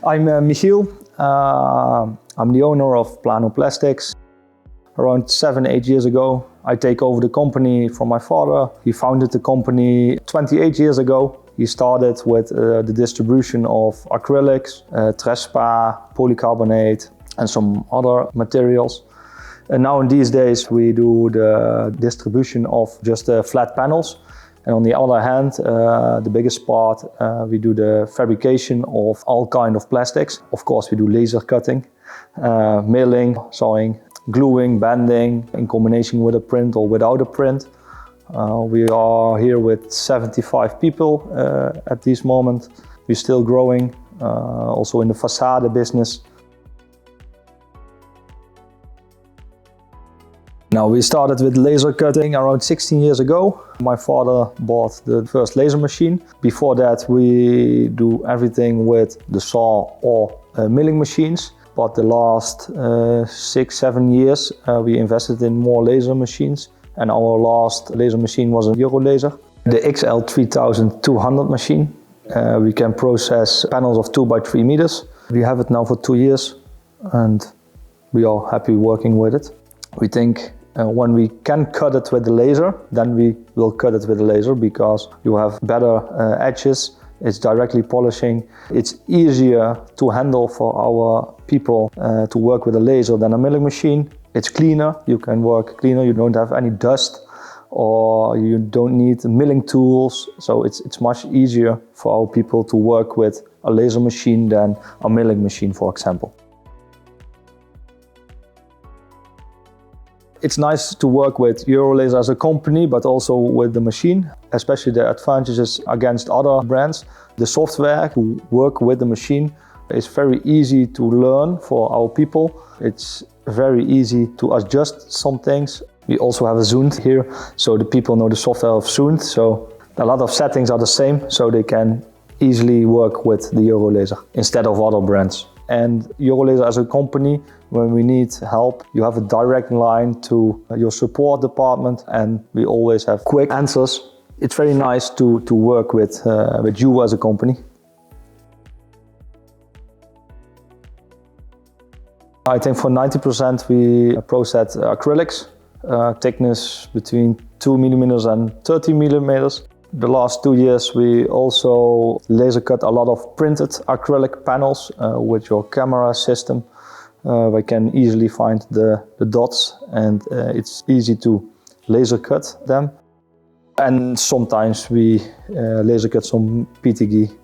I'm Michiel. I'm the owner of Plano Plastics. Around 7-8 years ago, I take over the company from my father. He founded the company 28 years ago. He started with the distribution of acrylics, trespa, polycarbonate, and some other materials. And now in these days, we do the distribution of just flat panels. And on the other hand, the biggest part, we do the fabrication of all kinds of plastics. Of course, we do laser cutting, milling, sawing, gluing, bending, in combination with a print or without a print. We are here with 75 people at this moment. We're still growing, also in the facade business. Now, we started with laser cutting around 16 years ago. My father bought the first laser machine. Before that, we do everything with the saw or milling machines. But the last 6-7 years, we invested in more laser machines. And our last laser machine was a eurolaser. The XL 3200 machine. We can process panels of 2 by 3 meters. We have it now for 2 years and we are happy working with it. We think when we can cut it with the laser, then we will cut it with the laser because you have better edges. It's directly polishing. It's easier to handle for our people to work with a laser than a milling machine. It's cleaner, you can work cleaner, you don't have any dust or you don't need milling tools. So it's much easier for our people to work with a laser machine than a milling machine, for example. It's nice to work with eurolaser as a company, but also with the machine, especially the advantages against other brands. The software to work with the machine is very easy to learn for our people. It's very easy to adjust some things. We also have a Zund here, so the people know the software of Zund. So a lot of settings are the same, so they can easily work with the eurolaser instead of other brands. And eurolaser as a company, when we need help, you have a direct line to your support department and we always have quick answers. It's very nice to work with you as a company. I think for 90% we process acrylics, thickness between 2 millimeters and 30 millimeters. The last 2 years we also laser cut a lot of printed acrylic panels with your camera system. We can easily find the dots and it's easy to laser cut them. And sometimes we laser cut some PTG.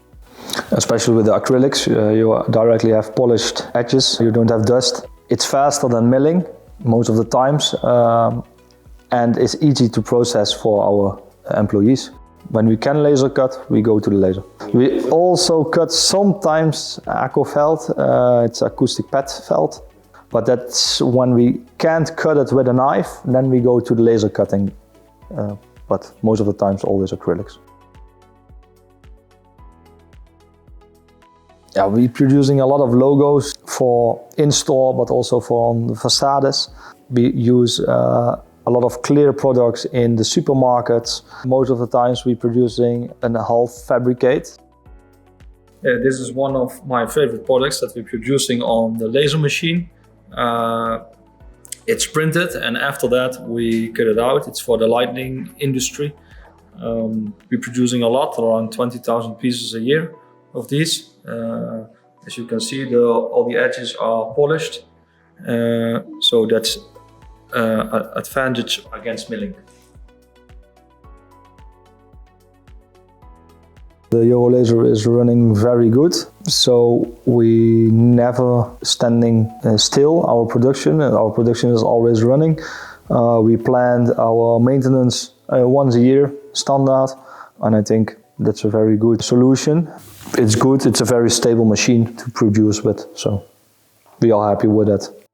Especially with the acrylics, you directly have polished edges, you don't have dust. It's faster than milling most of the times and it's easy to process for our employees. When we can laser cut, we go to the laser. We also cut sometimes aquafelt, it's acoustic pet felt, but that's when we can't cut it with a knife, then we go to the laser cutting, but most of the times always acrylics. Yeah, we're producing a lot of logos for in-store, but also for on the facades. We use a lot of clear products in the supermarkets. Most of the times we're producing a half fabricate. This is one of my favorite products that we're producing on the laser machine. It's printed and after that we cut it out. It's for the lighting industry. We're producing a lot, around 20,000 pieces a year of these. As you can see, all the edges are polished. So that's advantage against milling. The eurolaser is running very good, so we never standing still our production. Our production is always running. We planned our maintenance once a year standard, and I think that's a very good solution. It's good, it's a very stable machine to produce with, so we are happy with that.